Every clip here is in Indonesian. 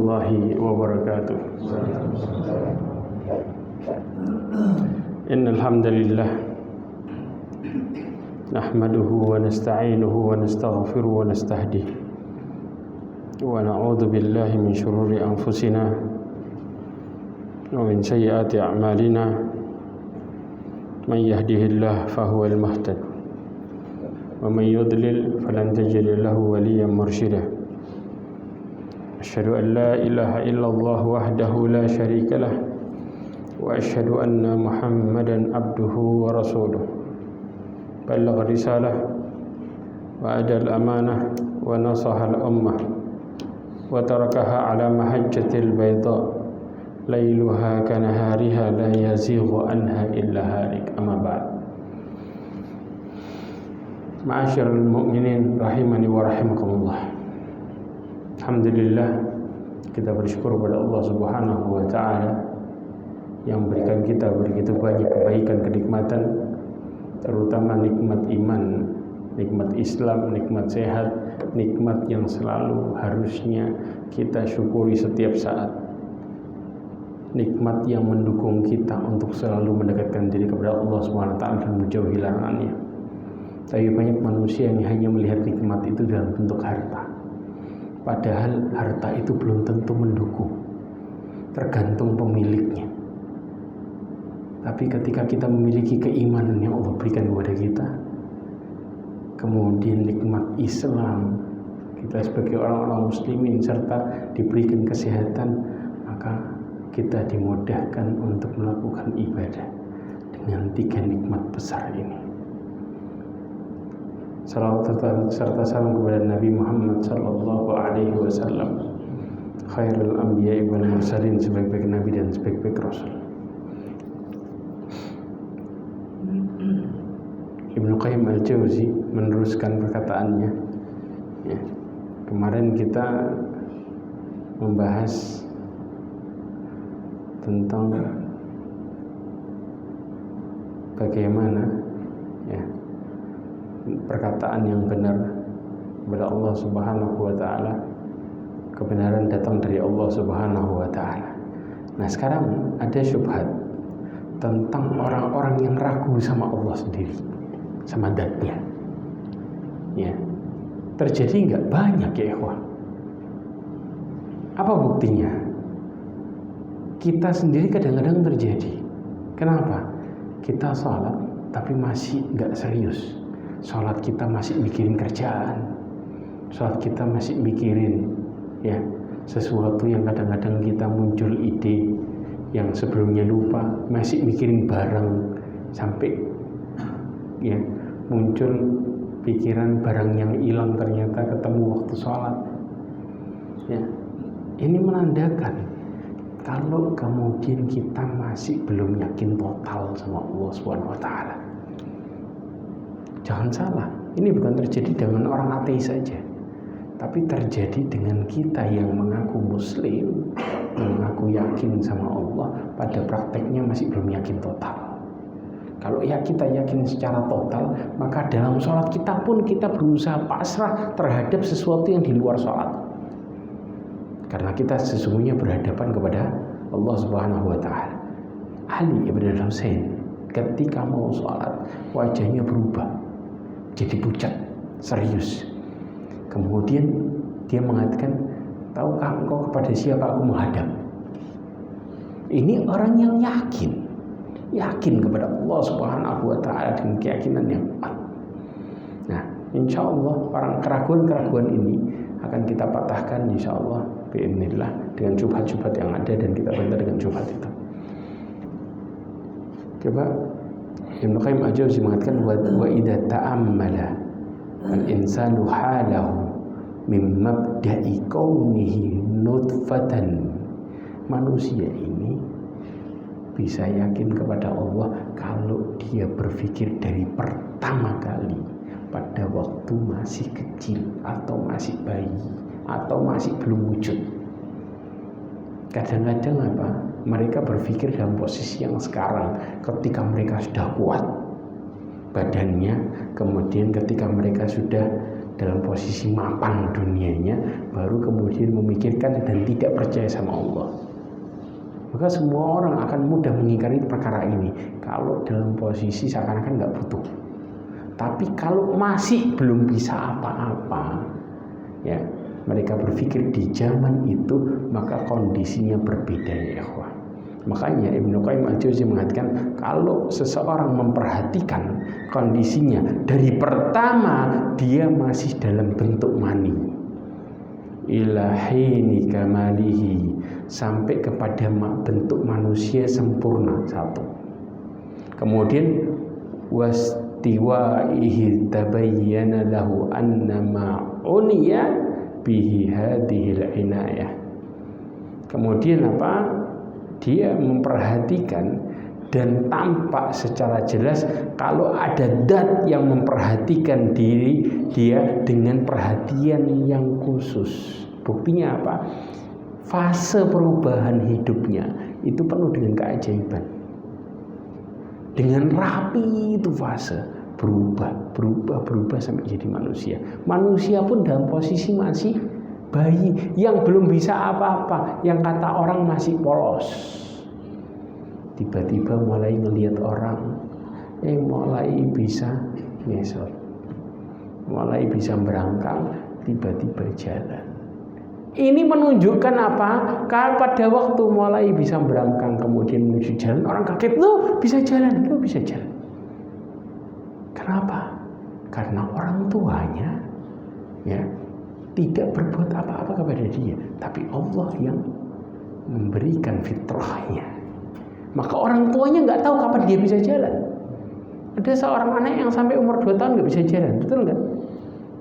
warahmatullahi wabarakatuh. Innal hamdalillah nahmaduhu wa nasta'inuhu wa nastaghfiruhu wa nastahdihi wa na'udzu billahi min shururi anfusina wa min sayyiati a'malina. Man yahdihillahu fahuwal muhtad wa man yudlil falan tajida lahu waliyyan mursyida. Asyhadu an la ilaha illallah wahdahu la syarika lah wa asyhadu anna Muhammadan abduhu wa rasuluh. Ballagha risalah wa adal amanah wa nasaha al-ummah wa tarakaha ala mahajjatil bayda lailuha kanahariha la yazighu anha illa halik. Amma ba'd. Ma'asyiral mu'minin rahimani wa rahimakumullah. Alhamdulillah, kita bersyukur kepada Allah Subhanahu wa ta'ala yang memberikan kita begitu banyak kebaikan, kenikmatan, terutama nikmat iman, nikmat Islam, nikmat sehat, nikmat yang selalu harusnya kita syukuri setiap saat, nikmat yang mendukung kita untuk selalu mendekatkan diri kepada Allah Subhanahu wa ta'ala dan menjauhi larangannya. Tapi banyak manusia yang hanya melihat nikmat itu dalam bentuk harta, padahal harta itu belum tentu mendukung, tergantung pemiliknya. Tapi ketika kita memiliki keimanan yang Allah berikan kepada kita, kemudian nikmat Islam, kita sebagai orang-orang muslimin serta diberikan kesehatan, maka kita dimudahkan untuk melakukan ibadah dengan tiga nikmat besar ini. Salawat serta salam kepada Nabi Muhammad sallallahu alaihi wasallam, khairul anbiya'i wal mursalin, sebaik-baik nabi dan sebaik-baik rasul. Ibnu Qayyim al-Jauzi meneruskan perkataannya. Ya. Kemarin kita membahas tentang bagaimana perkataan yang benar kepada Allah Subhanahu wa ta'ala, kebenaran datang dari Allah Subhanahu wa ta'ala. Nah, sekarang ada syubhat tentang orang-orang yang ragu sama Allah sendiri, sama zatnya. Ya. Terjadi enggak? Banyak ya ikhwah. Apa buktinya? Kita sendiri kadang-kadang terjadi. Kenapa? Kita sholat tapi masih enggak serius. Sholat kita masih mikirin kerjaan, sholat kita masih mikirin sesuatu yang kadang-kadang kita muncul ide yang sebelumnya lupa, masih mikirin barang sampai muncul pikiran barang yang hilang ternyata ketemu waktu sholat. Ini menandakan kalau kemudian kita masih belum yakin total sama Allah Subhanahu wa ta'ala. Jangan salah, ini bukan terjadi dengan orang ateis saja, tapi terjadi dengan kita yang mengaku muslim, mengaku yakin sama Allah, pada prakteknya masih belum yakin total. Kalau kita yakin secara total, maka dalam sholat kita pun kita berusaha pasrah terhadap sesuatu yang di luar sholat, karena kita sesungguhnya berhadapan kepada Allah Subhanahu wa ta'ala. Ali ibn Husain ketika mau sholat, wajahnya berubah jadi pucat, serius. Kemudian dia mengatakan, tahukah engkau kepada siapa aku menghadap? Ini orang yang yakin kepada Allah Subhanahu wa ta'ala dengan keyakinan yang kuat. Nah, insya Allah orang keraguan-keraguan ini akan kita patahkan insya Allah bi'idznillah dengan syubhat-syubhat yang ada, dan kita bantah dengan syubhat itu. Coba Ibnu Qayyim al-Jauzi mengatakan, wa idza ta'ammala al-insanu halahu min mabda'i kaunihi nutfatan. Manusia ini bisa yakin kepada Allah kalau dia berpikir dari pertama kali pada waktu masih kecil atau masih bayi atau masih belum wujud. Kadang-kadang mereka berpikir dalam posisi yang sekarang, ketika mereka sudah kuat badannya, kemudian ketika mereka sudah dalam posisi mapan dunianya, baru kemudian memikirkan dan tidak percaya sama Allah. Maka semua orang akan mudah mengingkari perkara ini kalau dalam posisi seakan-akan nggak butuh. Tapi kalau masih belum bisa apa-apa, ya mereka berpikir di zaman itu, maka kondisinya berbeda ya ikhwah. Makanya Ibnu Qayyim al-Jauziyah mengatakan kalau seseorang memperhatikan kondisinya dari pertama dia masih dalam bentuk mani ila hini kamalihi, sampai kepada bentuk manusia sempurna satu. Kemudian wastiwaihi tabayyana lahu annama uniya bihi hadhil inayah. Kemudian apa? Dia memperhatikan dan tampak secara jelas kalau ada zat yang memperhatikan diri dia dengan perhatian yang khusus. Buktinya apa? Fase perubahan hidupnya itu penuh dengan keajaiban. Dengan rapi itu fase berubah sampai jadi manusia. Manusia pun dalam posisi masih bayi yang belum bisa apa-apa, yang kata orang masih polos. Tiba-tiba mulai ngelihat orang, mulai bisa ngesot, mulai bisa berangkang, tiba-tiba jalan. Ini menunjukkan apa? Kalau pada waktu mulai bisa berangkang kemudian menuju jalan, orang kaget, loh bisa jalan. Kenapa? Karena orang tuanya ya tidak berbuat apa-apa kepada dia, tapi Allah yang memberikan fitrahnya. Maka orang tuanya nggak tahu kapan dia bisa jalan. Ada seorang anak yang sampai umur 2 tahun nggak bisa jalan, betul nggak?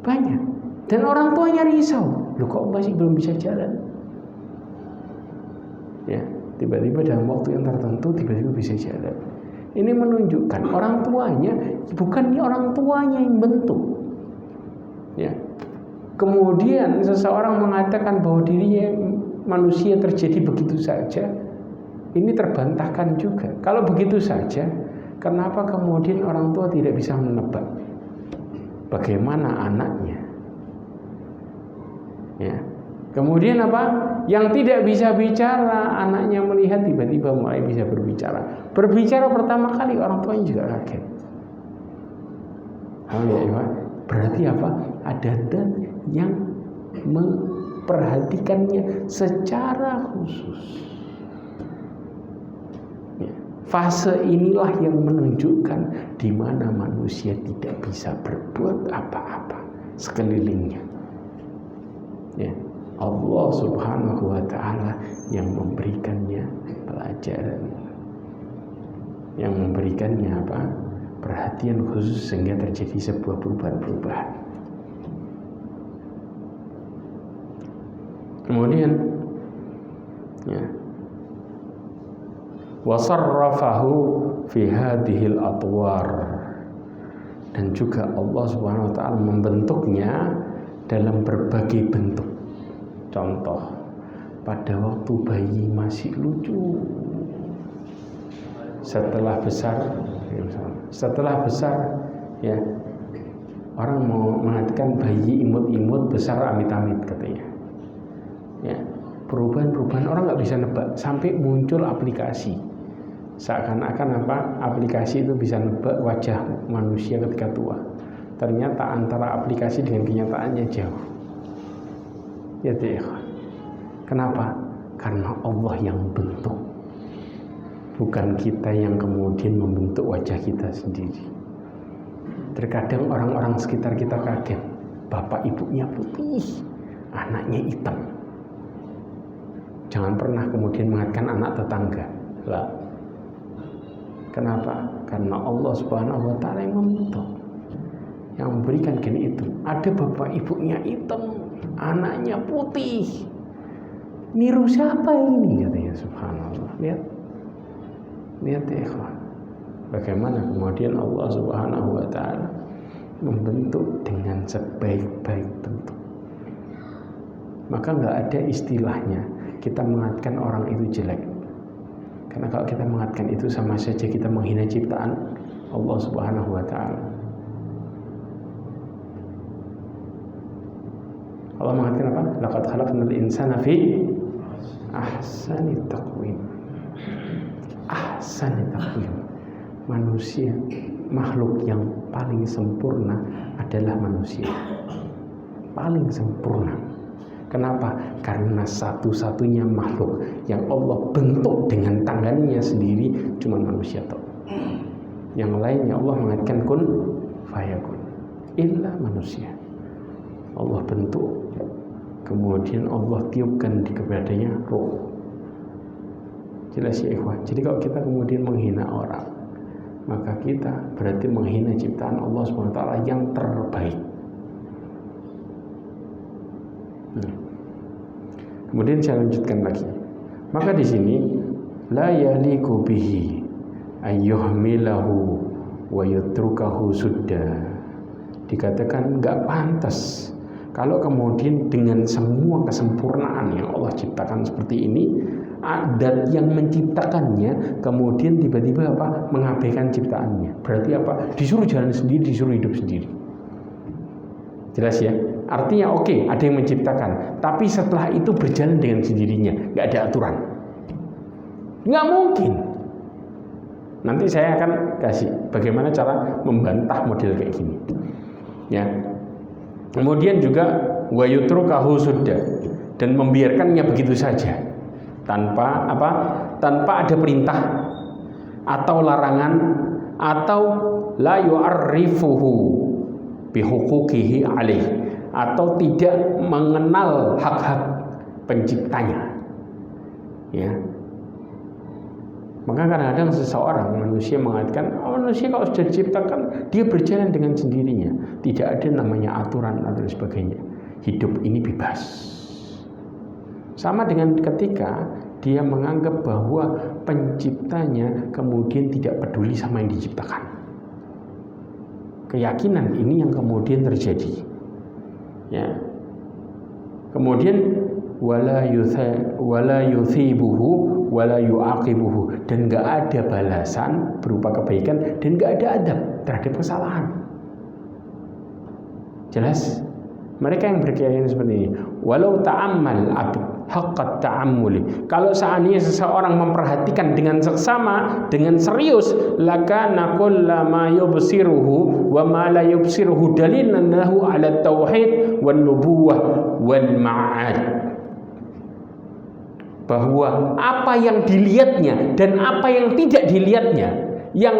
Banyak. Dan orang tuanya risau, loh kok masih belum bisa jalan? Ya, tiba-tiba dalam waktu yang tertentu tiba-tiba bisa jalan. Ini menunjukkan orang tuanya, bukannya orang tuanya yang bentuk. Ya. Kemudian seseorang mengatakan bahwa dirinya manusia terjadi begitu saja, ini terbantahkan juga. Kalau begitu saja, kenapa kemudian orang tua tidak bisa menebak bagaimana anaknya? Ya. Kemudian apa? Yang tidak bisa bicara, anaknya melihat tiba-tiba mulai bisa berbicara. Berbicara pertama kali orang tuanya juga kaget. Berarti apa? Ada zat yang memperhatikannya secara khusus. Ya. Fase inilah yang menunjukkan di mana manusia tidak bisa berbuat apa-apa sekelilingnya. Ya. Allah Subhanahu wa ta'ala yang memberikannya pelajaran, yang memberikannya apa? Perhatian khusus sehingga terjadi sebuah perubahan. Kemudian ya, wasarrafahu fi hadhil atwar, dan juga Allah Subhanahu wa ta'ala membentuknya dalam berbagai bentuk. Contoh, pada waktu bayi masih lucu, setelah besar ya, orang mau mengatakan bayi imut-imut, besar amit-amit katanya. Ya, perubahan orang nggak bisa nebak sampai muncul aplikasi. Seakan-akan apa? Aplikasi itu bisa nebak wajah manusia ketika tua. Ternyata antara aplikasi dengan kenyataannya jauh. Ya, kenapa? Karena Allah yang bentuk, bukan kita yang kemudian membentuk wajah kita sendiri. Terkadang orang-orang sekitar kita kaget, bapak ibunya putih, anaknya hitam. Jangan pernah kemudian mengatakan anak tetangga. Lah. Kenapa? Karena Allah Subhanahu wa ta'ala yang membentuk, yang memberikan gini itu. Ada bapak ibunya hitam, anaknya putih. Niru siapa ini? Katanya, subhanallah. Lihat ya ikhwan, bagaimana kemudian Allah Subhanahu wa ta'ala membentuk dengan sebaik-baik bentuk. Maka nggak ada istilahnya kita mengatakan orang itu jelek. Karena kalau kita mengatakan itu sama saja kita menghina ciptaan Allah Subhanahu wa ta'ala. Allah mengatakan apa? Laqad khalaqnal insana fi ahsani taqwim. Ahsani taqwim. Manusia, makhluk yang paling sempurna adalah manusia. Paling sempurna. Kenapa? Karena satu-satunya makhluk yang Allah bentuk dengan tangannya sendiri cuma manusia toh. Yang lainnya Allah mengatakan kun fayakun. Illa manusia. Allah bentuk, kemudian Allah tiupkan di kepadanya roh. Jelas ya ikhwan. Jadi kalau kita kemudian menghina orang, maka kita berarti menghina ciptaan Allah SWT yang terbaik. Kemudian saya lanjutkan lagi. Maka di sini la yaliqu bihi ayyuhmilahu wa yutrukahu sudda. Dikatakan enggak pantas kalau kemudian dengan semua kesempurnaan yang Allah ciptakan seperti ini, dan yang menciptakannya kemudian tiba-tiba apa? Mengabaikan ciptaannya. Berarti apa? Disuruh jalan sendiri, disuruh hidup sendiri. Jelas ya? Artinya oke, ada yang menciptakan, tapi setelah itu berjalan dengan sendirinya, nggak ada aturan. Nggak mungkin. Nanti saya akan kasih bagaimana cara membantah model kayak gini. Ya. Kemudian juga wa yutrukahu sudda, dan membiarkannya begitu saja tanpa apa? Tanpa ada perintah atau larangan, atau la yu'arrifuhu bihuquqihi alaih, atau tidak mengenal hak-hak penciptanya. Ya. Maka kadang-kadang seseorang manusia mengatakan, manusia kalau sudah diciptakan dia berjalan dengan sendirinya, tidak ada namanya aturan dan sebagainya. Hidup ini bebas. Sama dengan ketika dia menganggap bahwa penciptanya kemudian tidak peduli sama yang diciptakan. Keyakinan ini yang kemudian terjadi. Ya. Kemudian wala yuthibuhu wala yu'aqibuhu, dan enggak ada balasan berupa kebaikan dan enggak ada adab terhadap kesalahan. Jelas? Mereka yang berkeyakinan seperti ini, walau ta'ammal abd haqqat ta'ammuli, kalau seandainya seseorang memperhatikan dengan seksama, dengan serius, lakana kullama yubsiruhu wa ma la yubsiruhu dalilan lahu ala tauhid wan nubuwah wal ma'ad. Bahwa apa yang dilihatnya dan apa yang tidak dilihatnya, yang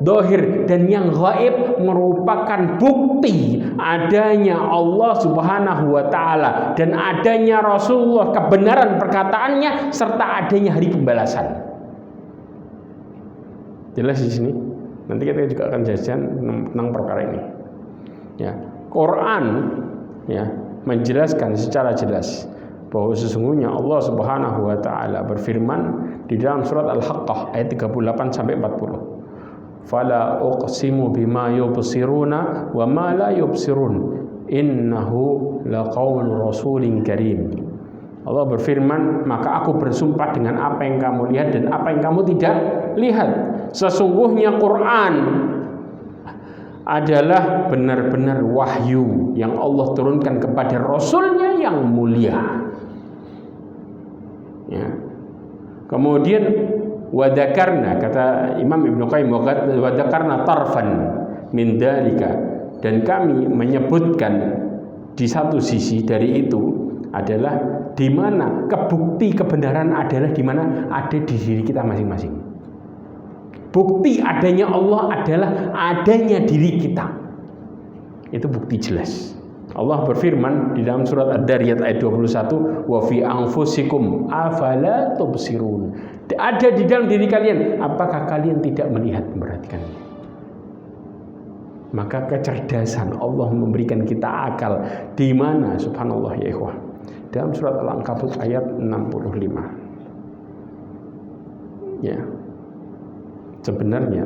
dohir dan yang gaib, merupakan bukti adanya Allah Subhanahu wa Ta'ala dan adanya Rasulullah, kebenaran perkataannya, serta adanya hari pembalasan. Jelas di sini. Nanti kita juga akan jajan tentang perkara ini. Ya, Quran ya menjelaskan secara jelas bahwa sesungguhnya Allah Subhanahu wa Ta'ala berfirman di dalam surat Al-Haqqah ayat 38 sampai 40. Fala uqsimu bima yubsiruna wa ma la yubsirun innahu laqaulu rasulin karim. Allah berfirman, maka aku bersumpah dengan apa yang kamu lihat dan apa yang kamu tidak lihat. Sesungguhnya Quran adalah benar-benar wahyu yang Allah turunkan kepada Rasulnya yang mulia. Ya. Kemudian wadakarna, kata Imam Ibnu Qayyim, wadakarna tarfan min dalika, dan kami menyebutkan di satu sisi dari itu adalah di mana kebukti kebenaran adalah di mana ada di diri kita masing-masing. Bukti adanya Allah adalah adanya diri kita. Itu bukti jelas. Allah berfirman di dalam surat Ad-Dariyat ayat 21, wa fi anfusikum afala tubsirun. Ada di dalam diri kalian, apakah kalian tidak melihat, memperhatikannya? Maka kecerdasan Allah memberikan kita akal di mana, subhanallah ya ikhwah. Dalam surat Al-Ankabut ayat 65. Ya. Sebenarnya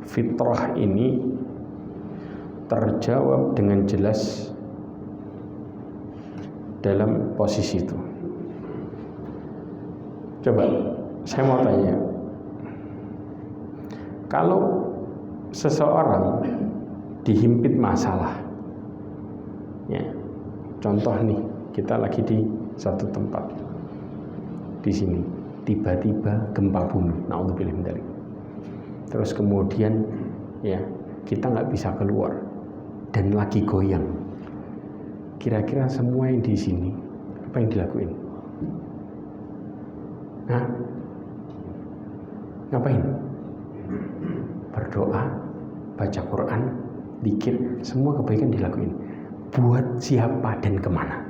fitrah ini terjawab dengan jelas dalam posisi itu. Coba saya mau tanya, kalau seseorang dihimpit masalah, Ya, contoh nih, kita lagi di satu tempat di sini, tiba-tiba gempa bumi, naudzubillah min dzalik. Terus kemudian ya kita nggak bisa keluar dan lagi goyang. Kira-kira semua yang di sini apa yang dilakuin? Hah? Ngapain? Berdoa, baca Quran, zikir, semua kebaikan dilakuin. Buat siapa dan kemana?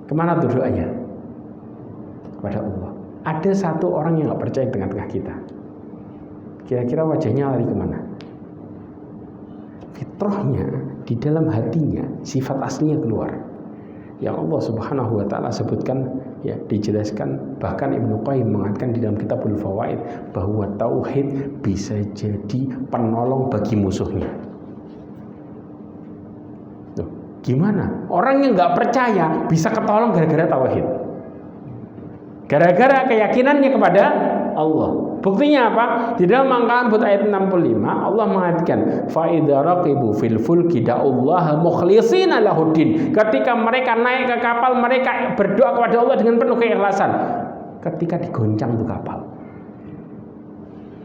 Kemana tuh doanya? Kepada Allah. Ada satu orang yang gak percaya tengah-tengah kita. Kira-kira wajahnya lari kemana? Fitrahnya, di dalam hatinya, sifat aslinya keluar. Yang Allah Subhanahu wa Ta'ala sebutkan, ya, dijelaskan, bahkan Ibnu Qayyim mengatakan di dalam Kitabul Fawaid bahwa tauhid bisa jadi penolong bagi musuhnya. Tuh, gimana? Orang yang nggak percaya bisa ketolong gara-gara tauhid, gara-gara keyakinannya kepada Allah. Buktinya apa? Di dalam Al-Ankabut ayat 65 Allah mengatakan fa idza raqibu fil fulki da'ullaha mukhlishina lahuddin. Ketika mereka naik ke kapal, mereka berdoa kepada Allah dengan penuh keikhlasan. Ketika digoncang tuh kapal,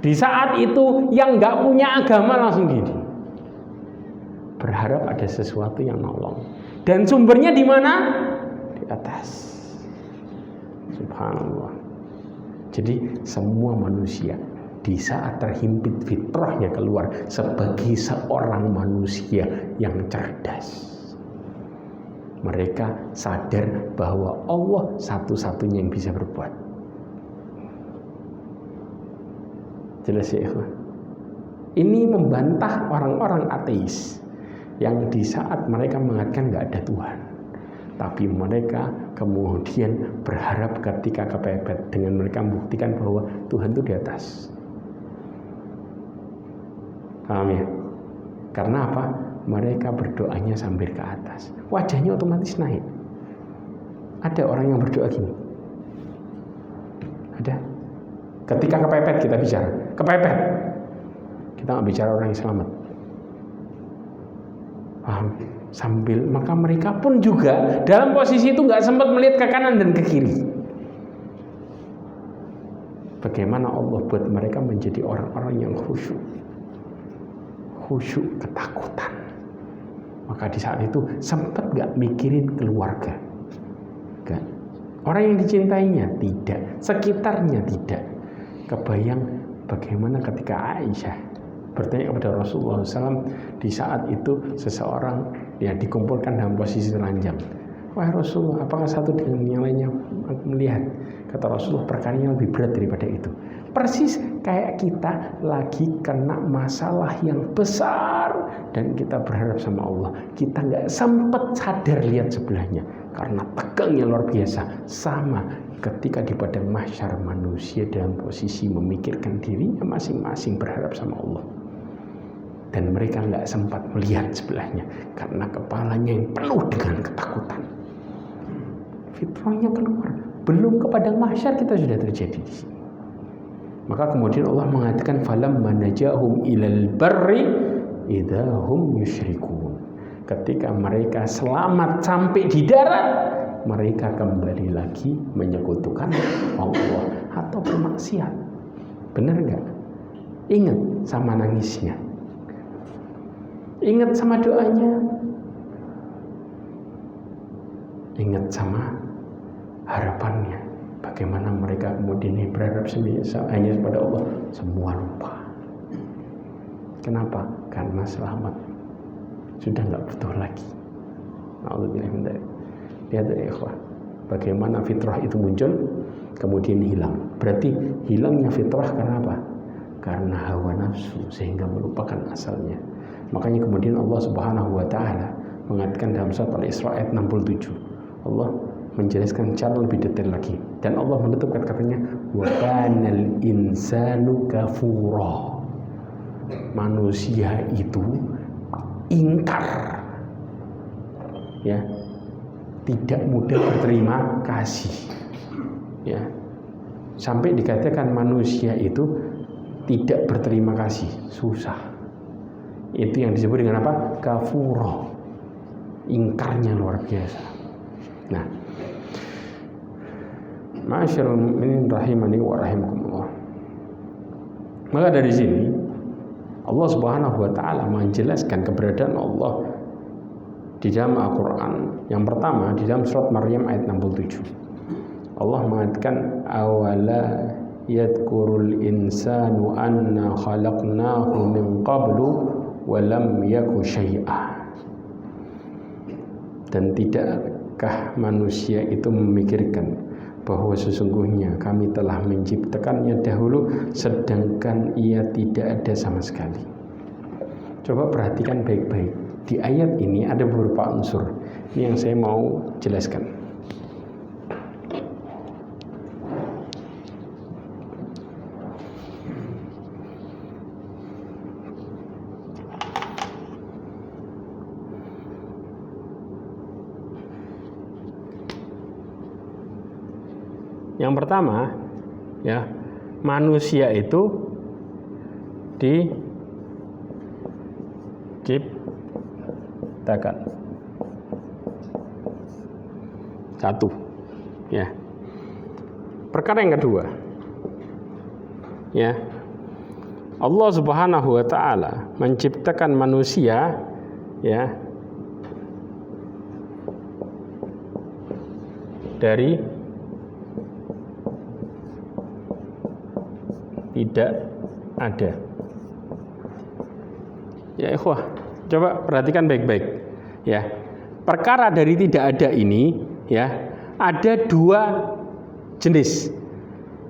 di saat itu yang nggak punya agama langsung gini, berharap ada sesuatu yang nolong. Dan sumbernya di mana? Di atas. Subhanallah. Jadi semua manusia di saat terhimpit fitrahnya keluar sebagai seorang manusia yang cerdas. Mereka sadar bahwa Allah satu-satunya yang bisa berbuat. Jelas ya, ikhwan? Ini membantah orang-orang ateis yang di saat mereka mengatakan nggak ada Tuhan, tapi mereka kemudian berharap ketika kepepet dengan mereka membuktikan bahwa Tuhan itu di atas. Paham ya? Karena apa? Mereka berdoanya sambil ke atas, wajahnya otomatis naik. Ada orang yang berdoa gini, ada. Ketika kepepet kita bicara, kepepet, kita nggak bicara orang yang selamat. Paham? Sambil, maka mereka pun juga dalam posisi itu nggak sempat melihat ke kanan dan ke kiri. Bagaimana Allah buat mereka menjadi orang-orang yang khusyuk ketakutan. Maka di saat itu sempat nggak mikirin keluarga, gak. Orang yang dicintainya tidak, sekitarnya tidak. Kebayang bagaimana ketika Aisyah bertanya kepada Rasulullah SAW di saat itu seseorang yang dikumpulkan dalam posisi telanjang. Wahai Rasulullah, apakah satu dengan yang lainnya aku melihat? Kata Rasulullah, perkaranya lebih berat daripada itu. Persis kayak kita lagi kena masalah yang besar dan kita berharap sama Allah. Kita nggak sempat sadar lihat sebelahnya karena tegangnya luar biasa. Sama ketika di padang mahsyar manusia dalam posisi memikirkan dirinya masing-masing berharap sama Allah. Dan mereka nggak sempat melihat sebelahnya karena kepalanya yang penuh dengan ketakutan. Fitrahnya keluar. Belum ke padang mahsyar kita sudah terjadi di sini. Maka kemudian Allah mengatakan falamma najahum ilal barri idahum yusyrikun. Ketika mereka selamat sampai di darat, mereka kembali lagi menyekutukan Allah atau bermaksiat. Benar nggak? Ingat sama nangisnya. Ingat sama doanya. Ingat sama harapannya. Bagaimana mereka kemudian berharap hanya kepada Allah. Semua lupa. Kenapa? Karena selamat. Sudah nggak butuh lagi. Na'udzubillah min dzalik. Lihat ya ikhwah, bagaimana fitrah itu muncul kemudian hilang. Berarti hilangnya fitrah karena apa? Karena hawa nafsu sehingga melupakan asalnya. Makanya kemudian Allah Subhanahu wa Ta'ala mengatakan dalam surat Al-Isra ayat 67, Allah menjelaskan cara lebih detail lagi, dan Allah menutup kata-katanya wa kanal insanu kafura. Manusia itu ingkar, ya, tidak mudah berterima kasih, ya, sampai dikatakan manusia itu tidak berterima kasih, susah. Itu yang disebut dengan apa? Kafura. ingkarnya luar biasa. Nah, ma'asyiral mu'minin rahimani wa rahimakumullah. Maka dari sini Allah Subhanahu wa taala menjelaskan keberadaan Allah di dalam Al-Qur'an. Yang pertama di dalam surat Maryam ayat 67. Allah mengatakan awala yadhkurul insanu anna khalaqnahu min qablu wa lam yaku syai'a. Dan tidakkah manusia itu memikirkan bahwa sesungguhnya kami telah menciptakannya dahulu sedangkan ia tidak ada sama sekali. Coba perhatikan baik-baik. Di ayat ini ada beberapa unsur. Ini yang saya mau jelaskan. Yang pertama, ya, manusia itu diciptakan. Satu, ya. Perkara yang kedua, ya, Allah Subhanahu wa taala menciptakan manusia, ya, dari tidak ada. Ya ikhwah, coba perhatikan baik-baik. Ya, perkara dari tidak ada ini, ya, ada dua jenis.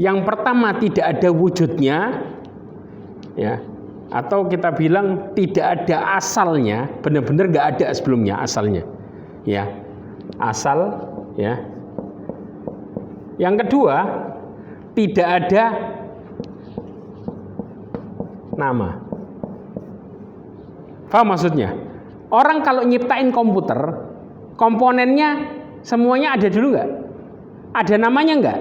Yang pertama tidak ada wujudnya, ya, atau kita bilang tidak ada asalnya, benar-benar nggak ada sebelumnya asalnya, ya, asal, ya. Yang kedua tidak ada nama. Paham maksudnya? Orang kalau nyiptain komputer, komponennya semuanya ada dulu nggak? Ada namanya nggak?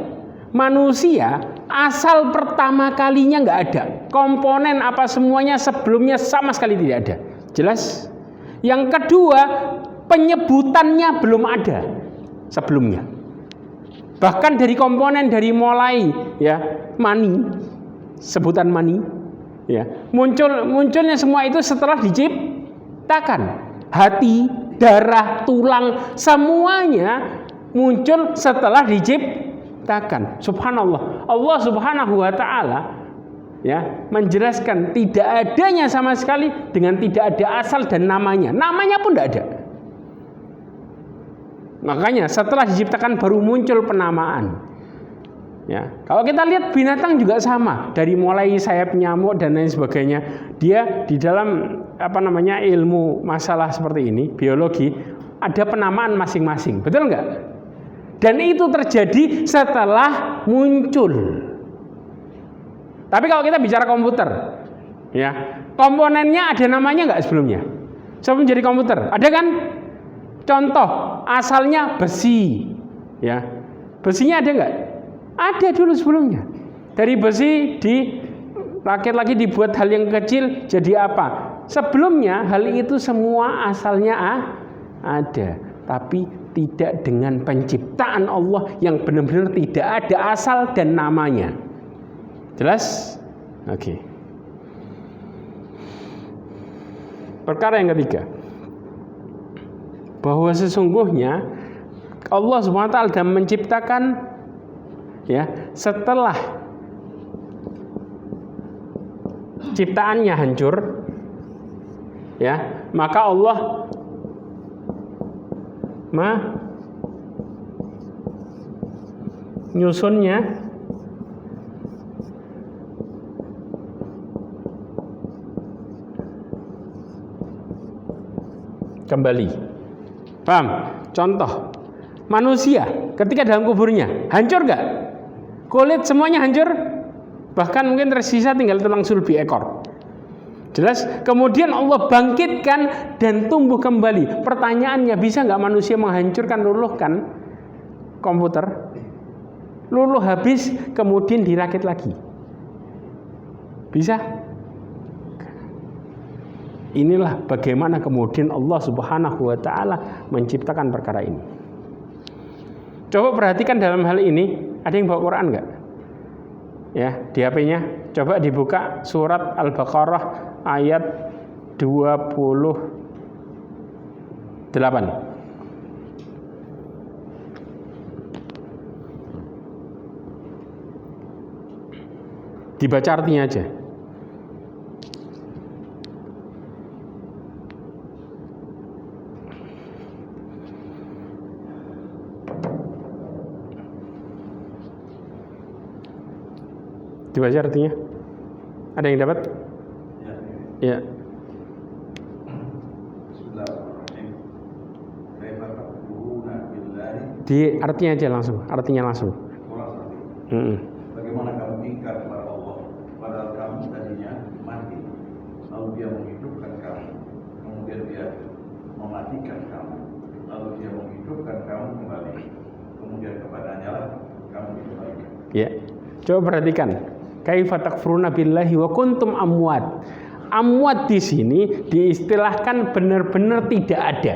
Manusia asal pertama kalinya nggak ada. Komponen apa semuanya sebelumnya sama sekali tidak ada. Jelas? Yang kedua, penyebutannya belum ada sebelumnya. Bahkan dari komponen dari mulai, ya, mani, sebutan mani, ya, munculnya semua itu setelah diciptakan. Hati, darah, tulang, semuanya muncul setelah diciptakan. Subhanallah. Allah Subhanahu wa taala, ya, menjelaskan tidak adanya sama sekali dengan tidak ada asal dan namanya. Namanya pun tidak ada. Makanya setelah diciptakan baru muncul penamaan. Ya, kalau kita lihat binatang juga sama, dari mulai sayap nyamuk dan lain sebagainya, dia di dalam ilmu masalah seperti ini, biologi, ada penamaan masing-masing, betul nggak? Dan itu terjadi setelah muncul. Tapi kalau kita bicara komputer, ya, komponennya ada namanya nggak sebelumnya? Sebelum jadi komputer, ada kan? Contoh, asalnya besi, ya, besinya ada nggak? Ada dulu sebelumnya. Dari besi dirakit lagi, dibuat hal yang kecil jadi apa? Sebelumnya hal itu semua asalnya ada, tapi tidak dengan penciptaan Allah yang benar-benar tidak ada asal dan namanya. Jelas? Oke. Perkara yang ketiga, bahwa sesungguhnya Allah SWT menciptakan, ya, setelah ciptaannya hancur, ya, maka Allah menyusunnya kembali. Paham? Contoh, manusia ketika dalam kuburnya hancur nggak? Kulit semuanya hancur, bahkan mungkin tersisa tinggal tulang sulbi ekor. Jelas? Kemudian Allah bangkitkan dan tumbuh kembali. Pertanyaannya, bisa nggak manusia menghancurkan, luluhkan komputer? Luluh habis, kemudian dirakit lagi. Bisa? Inilah bagaimana kemudian Allah Subhanahu wa taala menciptakan perkara ini. Coba perhatikan dalam hal ini, ada yang bawa Quran enggak? Ya, di HP-nya coba dibuka surat Al-Baqarah ayat 28. Dibaca artinya aja. Dibaca artinya. Ada yang dapat? Ya. Di artinya aja langsung. Artinya langsung. Bagaimana kamu ingkar kepada Allah, padahal kamu tadinya mati, lalu Dia menghidupkan kamu, kemudian Dia mematikan kamu, lalu Dia menghidupkan kamu kembali, kemudian kepadanya lah kamu dikembalikan. Ya, coba perhatikan. Kaifa takfuruna billahi wa kuntum amwat. Amwat di sini diistilahkan benar-benar tidak ada.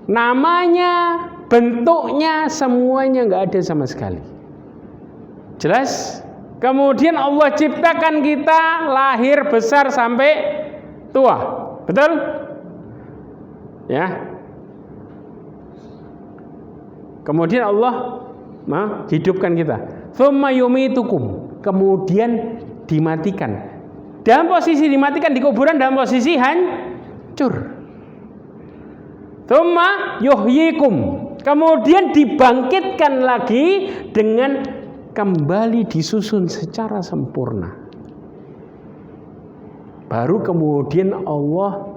Namanya, bentuknya, semuanya nggak ada sama sekali. Jelas? Kemudian Allah ciptakan kita lahir besar sampai tua. Betul? Ya. Kemudian Allah menghidupkan kita. Tsumma yumitukum. Kemudian dimatikan. Dalam posisi dimatikan di kuburan dalam posisi hancur. Tsumma yuhyikum. Kemudian dibangkitkan lagi dengan kembali disusun secara sempurna. Baru kemudian Allah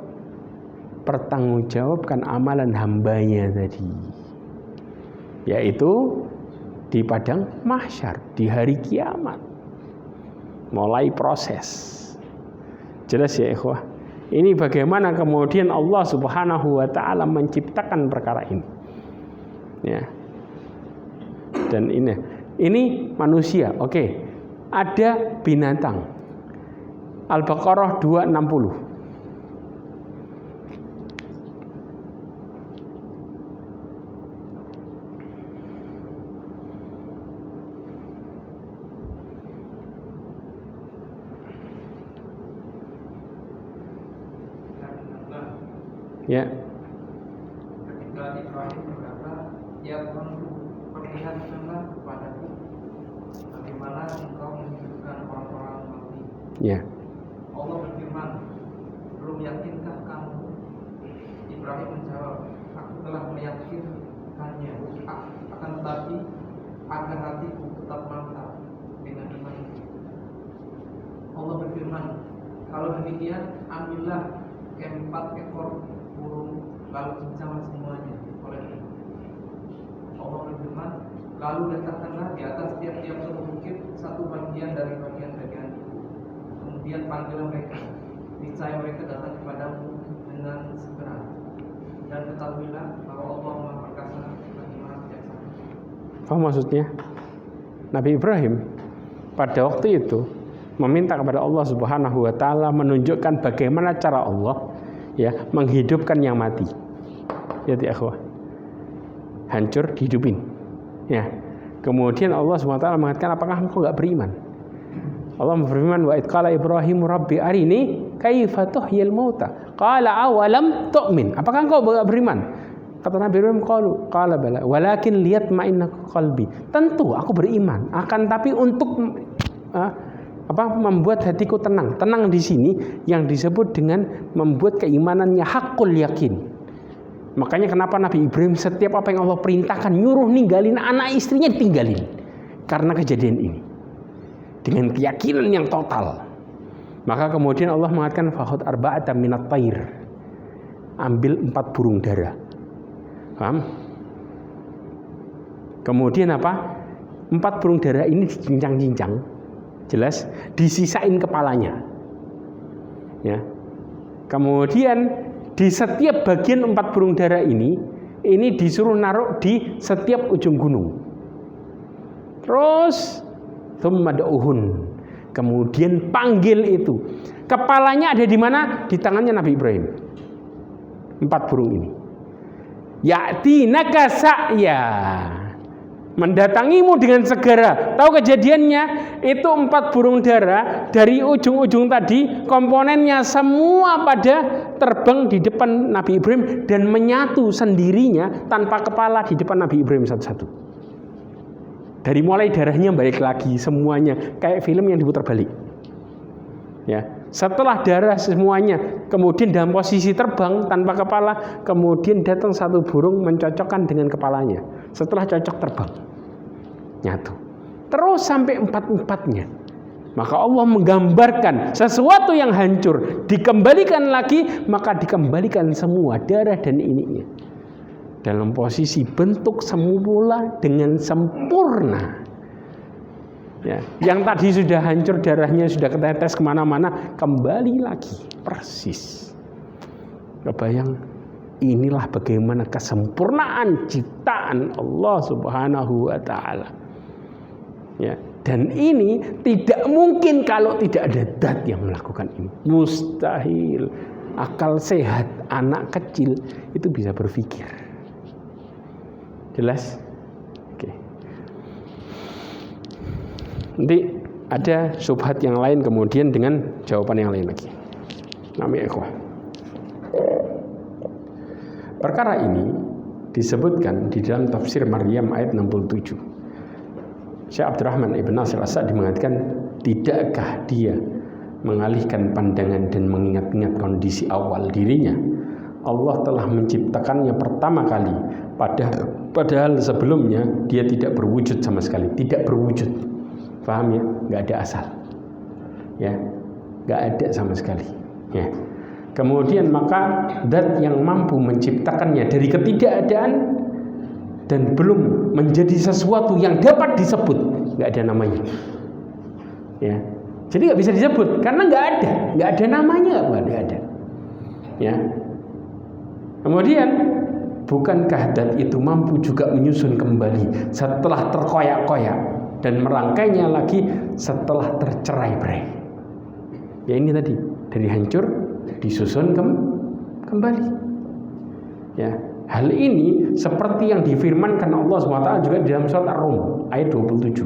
pertanggungjawabkan amalan hambanya tadi, yaitu di padang mahsyar, di hari kiamat, mulai proses. Jelas ya ikhwah? Ini bagaimana kemudian Allah Subhanahu wa taala menciptakan perkara ini. Ya. Dan ini manusia, oke. Ada binatang. Al-Baqarah 260. Ya. Ketika Ibrahim berkata, "Ya Tuhanku, perlihatkanlah kepadaku bagaimana Engkau menghidupkan orang-orang mati." Ya. Allah berfirman, "Belum yakinkah kamu?" Ibrahim menjawab, "Aku telah meyakinkannya, akan tetapi agar hatiku tetap mantap dengan iman itu." Allah berfirman, "Kalau demikian, ambillah keempat ekor burung lalu cincang semuanya olehnya." Allah berfirman, "Lalu letakkanlah di atas tiap-tiap suatu bukit satu bagian dari bagian-bagian itu. Kemudian panggillah mereka, niscaya mereka datang kepadamu dengan segera. Dan ketahuilah bahwa Allah Maha Perkasa lagi Maha Bijaksana." Apa maksudnya? Nabi Ibrahim pada waktu itu meminta kepada Allah Subhanahu wa taala menunjukkan bagaimana cara Allah menghidupkan yang mati. Ya akhwah. Hancur dihidupin. Ya. Kemudian Allah Subhanahu wa taala mengatakan, apakah engkau enggak beriman? Allah berfirman, wa id qala Ibrahim rabbi arini kaifa tuhyil mauta. Qala awalam tu'min. Apakah engkau enggak beriman? Kata Nabi Ibrahim, qala bala walakin liyatma'inna qalbi. Tentu aku beriman, akan tapi untuk membuat hatiku tenang. Tenang di sini yang disebut dengan membuat keimanannya hakul yakin. Makanya kenapa Nabi Ibrahim setiap apa yang Allah perintahkan nyuruh ninggalin anak istrinya ditinggalin. Karena kejadian ini. Dengan keyakinan yang total. Maka kemudian Allah mengatakan fakhud arba'atan minat tayr. Ambil 4 burung dara. Paham? Kemudian apa? 4 burung dara ini dicincang-cincang. Jelas, disisain kepalanya. Ya. Kemudian di setiap bagian 4 burung dara ini disuruh naruh di setiap ujung gunung. Terus thumma da'uhun. Kemudian panggil itu. Kepalanya ada di mana? Di tangannya Nabi Ibrahim. 4 burung ini. Ya'tinaka sa'ya. Mendatangimu dengan segera. Tahu kejadiannya? Itu 4 burung dara dari ujung-ujung tadi, komponennya semua pada terbang di depan Nabi Ibrahim dan menyatu sendirinya tanpa kepala di depan Nabi Ibrahim satu-satu. Dari mulai darahnya balik lagi semuanya, kayak film yang diputar balik. Ya, setelah darah semuanya, kemudian dalam posisi terbang tanpa kepala, kemudian datang satu burung mencocokkan dengan kepalanya. Setelah cocok terbang, nyatu. Terus sampai 4-4-nya. Maka Allah menggambarkan sesuatu yang hancur dikembalikan lagi, maka dikembalikan semua darah dan ininya dalam posisi bentuk semula dengan sempurna. Ya, yang tadi sudah hancur darahnya sudah ketetes kemana-mana, kembali lagi persis. Kebayang, inilah bagaimana kesempurnaan ciptaan Allah Subhanahu wa Ta'ala. Ya, dan ini tidak mungkin kalau tidak ada zat yang melakukan ini. Mustahil. Akal sehat anak kecil itu bisa berpikir. Jelas? Oke. Nanti ada syubhat yang lain kemudian dengan jawaban yang lain lagi. Namanya ikhwah. Perkara ini disebutkan di dalam tafsir Maryam ayat 67. Syekh Abdurrahman Ibn Nasir As-Sa'di mengatakan, tidakkah dia mengalihkan pandangan dan mengingat-ingat kondisi awal dirinya? Allah telah menciptakannya pertama kali, padahal sebelumnya dia tidak berwujud sama sekali, tidak berwujud. Paham ya? Nggak ada asal, ya, nggak ada sama sekali. Ya. Kemudian maka zat yang mampu menciptakannya dari ketidakadaan dan belum menjadi sesuatu yang dapat disebut, nggak ada namanya. Ya, jadi nggak bisa disebut karena nggak ada namanya, nggak ada. Ya. Kemudian bukankah zat itu mampu juga menyusun kembali setelah terkoyak-koyak dan merangkainya lagi setelah tercerai-berai? Ya ini tadi dari hancur disusun kembali. Ya, hal ini seperti yang difirmankan Allah SWT juga di dalam surat Ar-Rum ayat 27.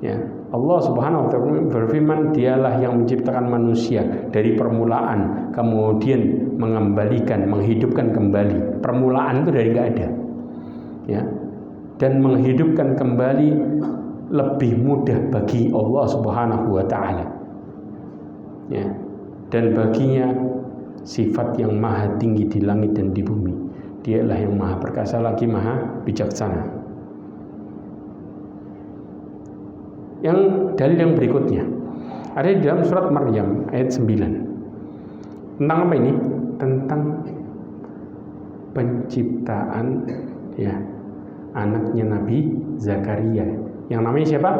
Ya, Allah Subhanahu wa ta'ala berfirman, dialah yang menciptakan manusia dari permulaan, kemudian mengembalikan, menghidupkan kembali. Permulaan itu dari nggak ada. Ya. Dan menghidupkan kembali lebih mudah bagi Allah Subhanahu wa ta'ala. Ya. Dan baginya sifat yang maha tinggi di langit dan di bumi. Dialah yang maha perkasa lagi maha bijaksana. Yang dalil yang berikutnya ada di dalam surat Maryam ayat 9. Tentang apa ini? Tentang penciptaan ya anaknya Nabi Zakaria. Yang namanya siapa?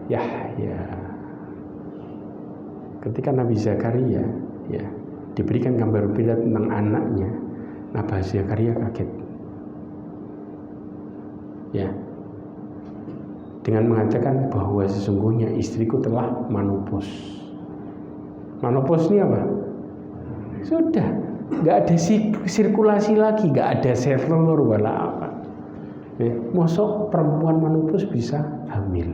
Yahya. Ketika Nabi Zakaria ya diberikan kabar gembira tentang anaknya, Nabi Zakaria kaget. Ya. Dengan mengatakan bahwa sesungguhnya istriku telah menopause. Menopause ini apa? Sudah, nggak ada sirkulasi lagi, nggak ada sel telur wala apa. Mosok perempuan menopause bisa hamil.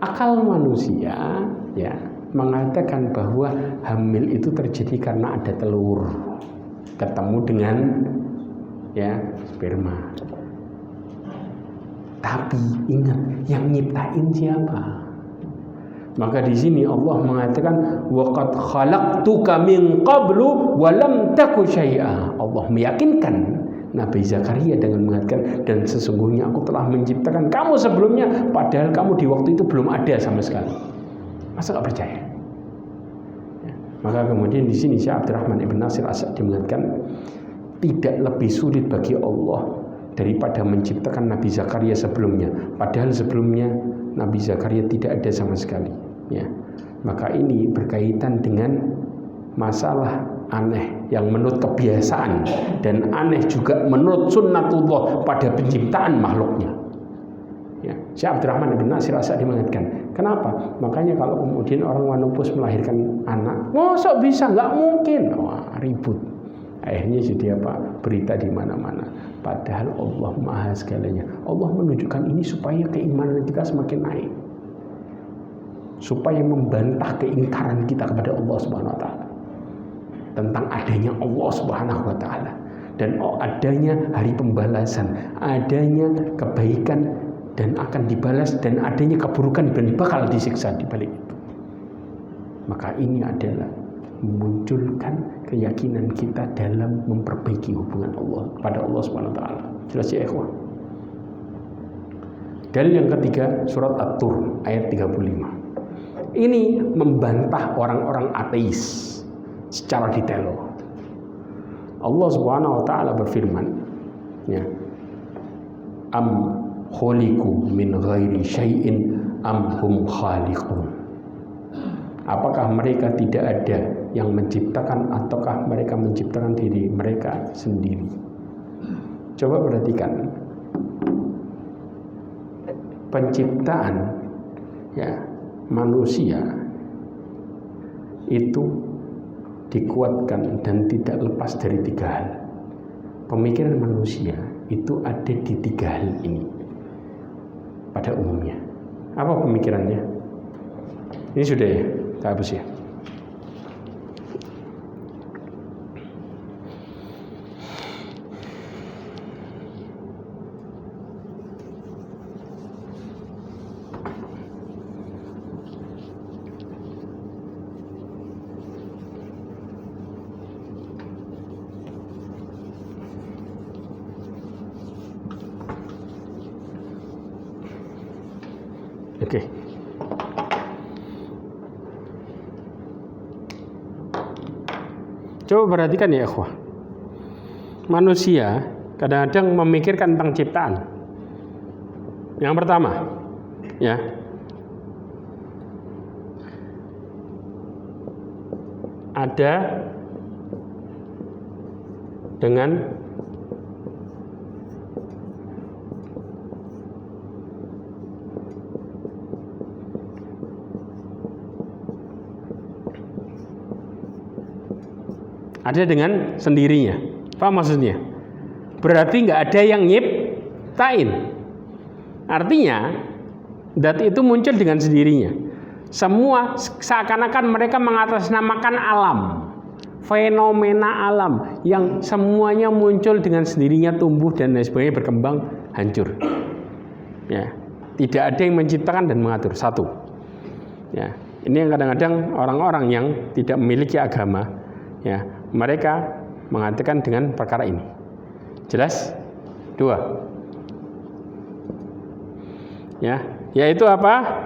Akal manusia ya mengatakan bahwa hamil itu terjadi karena ada telur ketemu dengan ya sperma. Tapi ingat, yang nyiptain siapa? Maka di sini Allah mengatakan waqad khalaqtuka min qablu wa lam taku syai'a. Allah meyakinkan Nabi Zakaria dengan mengatakan, dan sesungguhnya aku telah menciptakan kamu sebelumnya, padahal kamu di waktu itu belum ada sama sekali. Masa nggak percaya? Ya. Maka kemudian di sini Syekh Abdurrahman Ibn Nasir As-Sa'di mengatakan tidak lebih sulit bagi Allah daripada menciptakan Nabi Zakaria sebelumnya, padahal sebelumnya Nabi Zakaria tidak ada sama sekali. Ya, maka ini berkaitan dengan masalah aneh yang menurut kebiasaan dan aneh juga menurut sunnatullah pada penciptaan makhluknya. Ya, Syekh Abdurrahman bin Nasir As-Sa'di mengatakan, kenapa? Makanya kalau kemudian orang menopause melahirkan anak, masa bisa? Nggak mungkin. Wah, ribut. Akhirnya jadi apa? Berita di mana-mana. Padahal Allah Maha segalanya. Allah menunjukkan ini supaya keimanan kita semakin naik, supaya membantah keingkaran kita kepada Allah Subhanahu wa taala tentang adanya Allah Subhanahu wa taala dan adanya hari pembalasan, adanya kebaikan dan akan dibalas, dan adanya keburukan dan bakal disiksa di balik itu. Maka ini adalah memunculkan keyakinan kita dalam memperbaiki hubungan Allah pada Allah Subhanahu wa taala. Jelas ya ikhwan? Dalil yang ketiga, surat At-Tur ayat 35. Ini membantah orang-orang ateis secara detail. Allah Subhanahu wa taala berfirman, ya, am khuliqu min ghairi syai'in am hum khaliqun. Apakah mereka tidak ada yang menciptakan ataukah mereka menciptakan diri mereka sendiri? Coba perhatikan penciptaan, ya, manusia itu dikuatkan dan tidak lepas dari tiga hal. Pemikiran manusia itu ada di tiga hal ini pada umumnya. Apa pemikirannya? Ini sudah ya, kita hapus ya. Oke. Coba perhatikan ya ikhwah. Manusia kadang-kadang memikirkan tentang ciptaan. Yang pertama, ya, ada dengan sendirinya. Apa maksudnya? Berarti nggak ada yang nyiptain. Artinya dat itu muncul dengan sendirinya. Semua seakan-akan mereka mengatasnamakan alam, fenomena alam yang semuanya muncul dengan sendirinya, tumbuh dan lain sebagainya, berkembang, hancur. Ya, tidak ada yang menciptakan dan mengatur. Satu. Ya, ini yang kadang-kadang orang-orang yang tidak memiliki agama, ya, mereka mengatakan dengan perkara ini. Jelas? Dua. Ya, yaitu apa?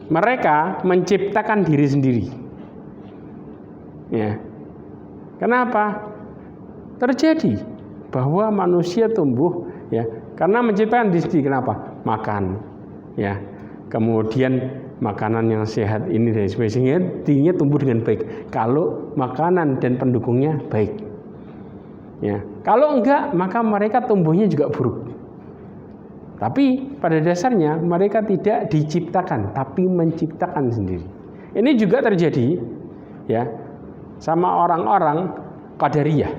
Mereka menciptakan diri sendiri. Ya. Kenapa? Terjadi bahwa manusia tumbuh, ya, karena menciptakan diri sendiri. Kenapa? Makan, ya. Kemudian makanan yang sehat ini dan sebagainya, dirinya tumbuh dengan baik. Kalau makanan dan pendukungnya baik, ya. Kalau enggak, maka mereka tumbuhnya juga buruk. Tapi pada dasarnya mereka tidak diciptakan, tapi menciptakan sendiri. Ini juga terjadi, ya, sama orang-orang Qadariyah.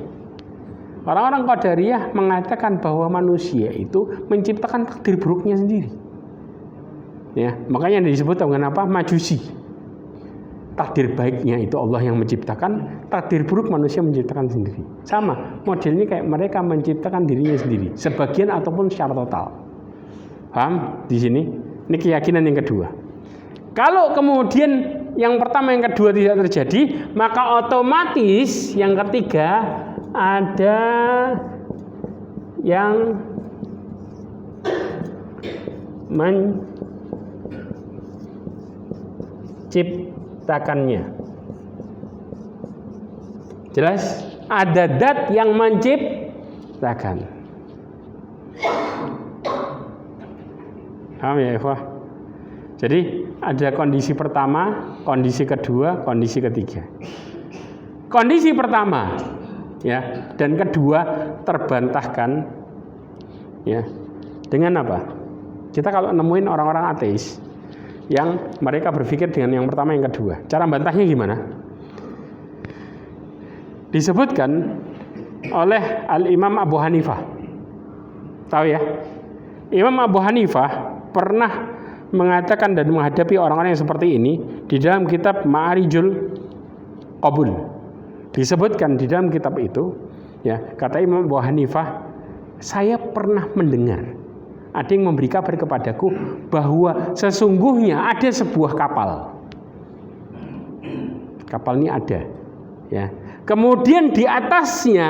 Orang-orang Qadariyah mengatakan bahwa manusia itu menciptakan takdir buruknya sendiri. Ya, makanya disebut dengan apa? Majusi. Takdir baiknya itu Allah yang menciptakan, takdir buruk manusia menciptakan sendiri. Sama, modelnya kayak mereka menciptakan dirinya sendiri, sebagian ataupun secara total. Paham di sini? Ini keyakinan yang kedua. Kalau kemudian yang pertama, yang kedua tidak terjadi, maka otomatis yang ketiga ada yang menciptakan menciptakannya. Jelas? Ada zat yang menciptakan. Paham ya, ikhwah? Jadi ada kondisi pertama, kondisi kedua, kondisi ketiga. Kondisi pertama, ya, dan kedua terbantahkan, ya, dengan apa? Kita kalau nemuin orang-orang ateis yang mereka berpikir dengan yang pertama, yang kedua, cara bantahnya gimana? Disebutkan oleh Al-Imam Abu Hanifah. Tahu ya? Imam Abu Hanifah pernah mengatakan dan menghadapi orang-orang yang seperti ini di dalam kitab Ma'arijul Qabul. Disebutkan di dalam kitab itu, ya, kata Imam Abu Hanifah, saya pernah mendengar ada yang memberi kabar kepadaku bahwa sesungguhnya ada sebuah kapal. Kapal ini ada, ya. Kemudian di atasnya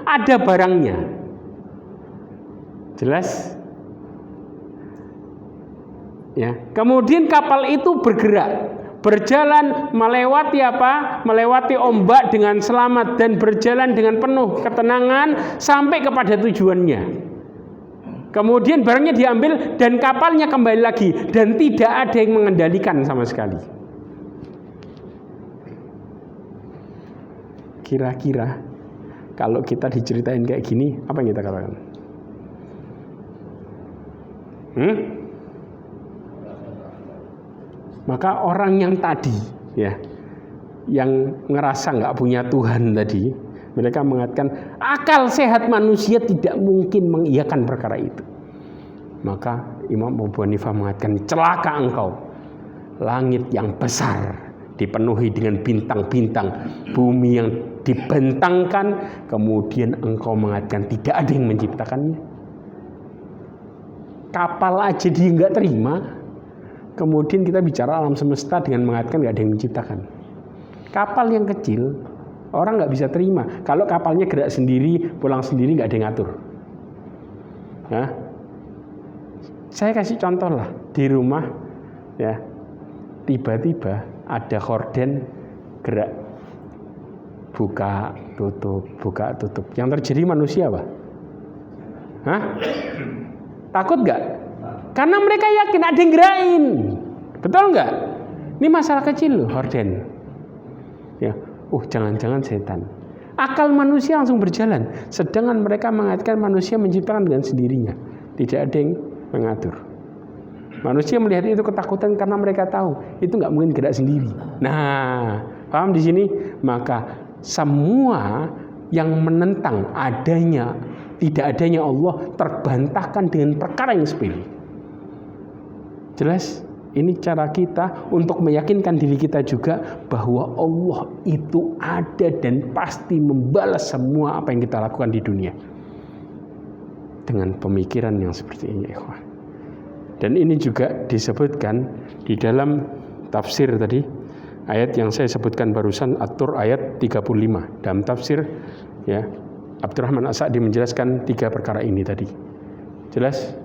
ada barangnya. Jelas? Ya. Kemudian kapal itu bergerak, berjalan melewati apa? Melewati ombak dengan selamat dan berjalan dengan penuh ketenangan sampai kepada tujuannya. Kemudian barangnya diambil dan kapalnya kembali lagi dan tidak ada yang mengendalikan sama sekali. Kira-kira kalau kita diceritain kayak gini, apa yang kita katakan? Maka orang yang tadi, ya, yang ngerasa nggak punya Tuhan tadi, mereka mengatakan akal sehat manusia tidak mungkin mengiyakan perkara itu. Maka Imam Abu Hanifah mengatakan, celaka engkau, langit yang besar dipenuhi dengan bintang-bintang, bumi yang dibentangkan, kemudian engkau mengatakan tidak ada yang menciptakannya. Kapal aja dia nggak terima. Kemudian kita bicara alam semesta dengan mengatakan nggak ada yang menciptakan. Kapal yang kecil orang nggak bisa terima. Kalau kapalnya gerak sendiri, pulang sendiri, nggak ada yang ngatur. Nah, saya kasih contoh lah di rumah, ya, tiba-tiba ada horden gerak, buka tutup. Yang terjadi manusia apa? Hah? Takut nggak? Karena mereka yakin ada yang gerakin. Betul nggak? Ini masalah kecil loh, horden. Ya, jangan-jangan setan. Akal manusia langsung berjalan. Sedangkan mereka mengatakan manusia menciptakan dengan sendirinya. Tidak ada yang mengatur. Manusia melihat itu ketakutan karena mereka tahu itu nggak mungkin gerak sendiri. Nah, paham di sini? Maka semua yang menentang tidak adanya Allah terbantahkan dengan perkara yang sepele. Jelas? Ini cara kita untuk meyakinkan diri kita juga bahwa Allah itu ada dan pasti membalas semua apa yang kita lakukan di dunia. Dengan pemikiran yang seperti ini, ikhwan. Dan ini juga disebutkan di dalam tafsir tadi, ayat yang saya sebutkan barusan, At-Tur ayat 35. Dalam tafsir, ya, Abdurrahman As-Sa'di menjelaskan 3 perkara ini tadi. Jelas?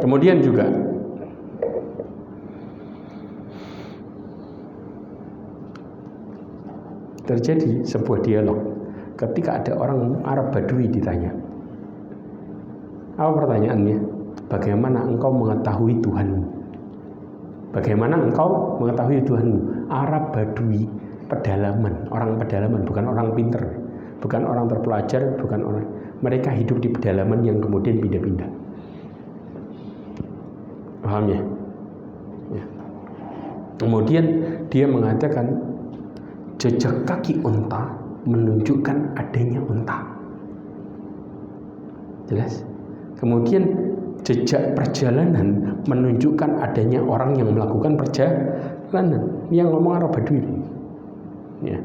Kemudian juga terjadi sebuah dialog ketika ada orang Arab Badui ditanya. Apa pertanyaannya? Bagaimana engkau mengetahui Tuhanmu? Bagaimana engkau mengetahui Tuhanmu? Arab Badui, pedalaman, orang pedalaman, bukan orang pinter, bukan orang terpelajar, bukan orang. Mereka hidup di pedalaman yang kemudian pindah-pindah. Paham ya? Ya. Kemudian dia mengatakan jejak kaki unta menunjukkan adanya unta. Jelas? Kemudian jejak perjalanan menunjukkan adanya orang yang melakukan perjalanan. Ini yang ngomong Arab Badui. Ya.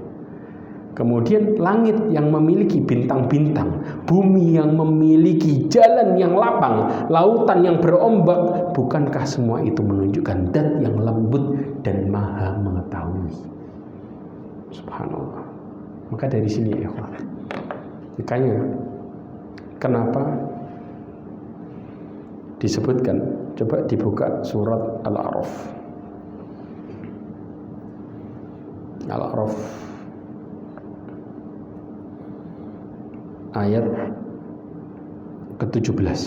Kemudian langit yang memiliki bintang-bintang, bumi yang memiliki jalan yang lapang, lautan yang berombak, bukankah semua itu menunjukkan zat yang lembut dan maha mengetahui? Subhanallah. Maka dari sini, ikhwan, makanya Kenapa disebutkan? Coba dibuka surat Al-A'raf. Al-A'raf ayat ke-17.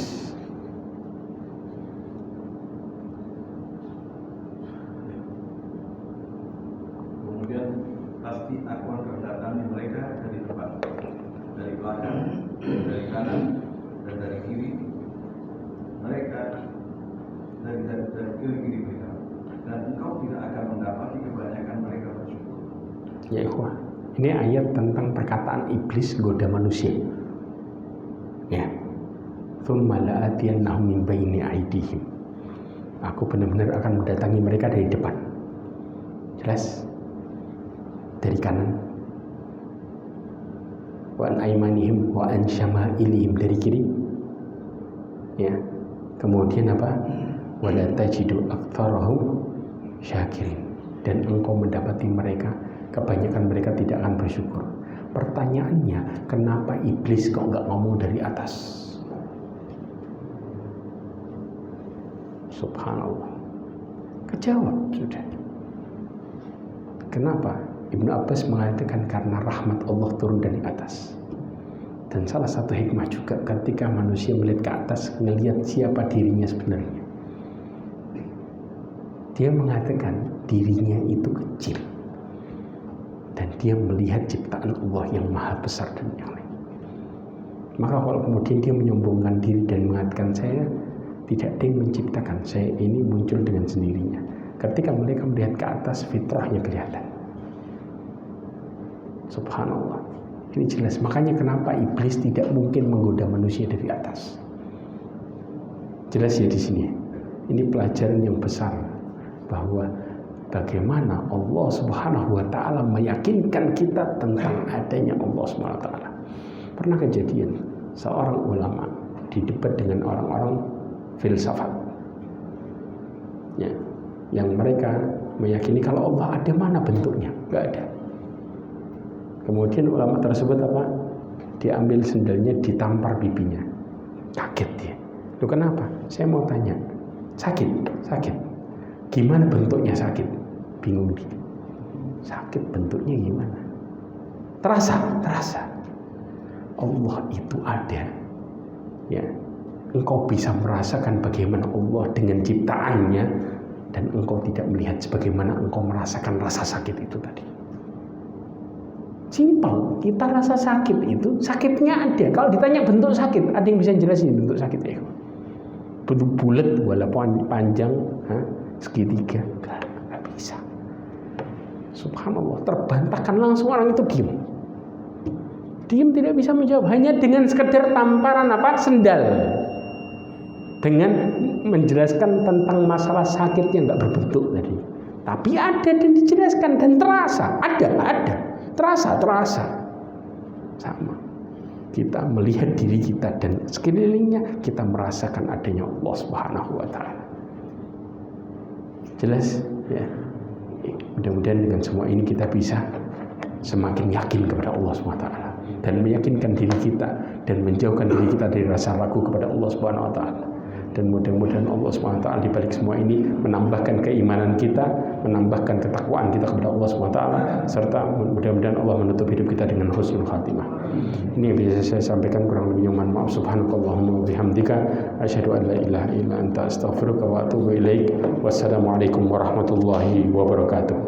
Kemudian pasti aku akan mendatangi mereka dari depan, dari belakang, dari kanan, dan dari kiri. Mereka dari kiri mereka, dan engkau tidak akan mendapati kebanyakan mereka bersyukur. Ya ikhwah, ini ayat tentang perkataan iblis goda manusia. Ya, tsumma la'atiyannahum min baini aydihim. Aku benar-benar akan mendatangi mereka dari depan. Jelas? Dari kanan. Wa an aymanihim wa an syama'ilihim, dari kiri. Ya. Kemudian apa? Wa la tajidu aktsarahum syakirin. Dan engkau mendapati mereka, kebanyakan mereka tidak akan bersyukur. Pertanyaannya, kenapa iblis kok nggak ngomong dari atas? Subhanallah. Kejawab sudah. Kenapa? Ibnu Abbas mengatakan karena rahmat Allah turun dari atas. Dan salah satu hikmah juga ketika manusia melihat ke atas, melihat siapa dirinya sebenarnya. Dia mengatakan dirinya itu kecil. Dan dia melihat ciptaan Allah yang maha besar dan yang lain. Maka kalau kemudian dia menyombongkan diri dan mengatakan saya tidak ada yang menciptakan, saya ini muncul dengan sendirinya. Ketika mereka melihat ke atas, fitrahnya kelihatan. Subhanallah. Ini jelas. Makanya kenapa iblis tidak mungkin menggoda manusia dari atas. Jelas ya di sini. Ini pelajaran yang besar bahwa bagaimana Allah Subhanahu wa taala meyakinkan kita tentang adanya Allah Subhanahu wa taala. Pernah kejadian seorang ulama didebat dengan orang-orang filsafat. Ya, yang mereka meyakini kalau Allah ada, mana bentuknya? Enggak ada. Kemudian ulama tersebut apa? Diambil sendalnya, ditampar pipinya. Kaget dia. Loh kenapa? Saya mau tanya. Sakit. Gimana bentuknya sakit? Bingung dia. Sakit bentuknya gimana? Terasa. Allah itu ada. Ya. Engkau bisa merasakan bagaimana Allah dengan ciptaannya, dan engkau tidak melihat sebagaimana engkau merasakan rasa sakit itu tadi. Simpel, kita rasa sakit itu, sakitnya ada. Kalau ditanya bentuk sakit, ada yang bisa jelasin bentuk sakit ya? Bentuk bulat, walaupun panjang, segitiga, nggak bisa. Subhanallah, terbantahkan langsung orang itu diam. Diam, tidak bisa menjawab, hanya dengan sekedar tamparan sendal. Dengan menjelaskan tentang masalah sakit yang nggak berbentuk tadi. Tapi ada dan dijelaskan dan terasa, ada. Terasa. Sama. Kita melihat diri kita dan sekelilingnya, kita merasakan adanya Allah Subhanahu wa taala. Jelas ya. Mudah-mudahan dengan semua ini kita bisa semakin yakin kepada Allah Subhanahu wa taala dan meyakinkan diri kita dan menjauhkan diri kita dari rasa ragu kepada Allah Subhanahu wa taala. Dan mudah-mudahan Allah SWT di balik semua ini menambahkan keimanan kita, menambahkan ketakwaan kita kepada Allah SWT, serta mudah-mudahan Allah menutup hidup kita dengan husnul khatimah. Ini yang bisa saya sampaikan, kurang lebihnya mohon maaf. Subhanakallahumma wa bihamdika asyhadu an la ilaha illa anta astaghfiruka wa atubu ilaik. Wassalamualaikum warahmatullahi wabarakatuh.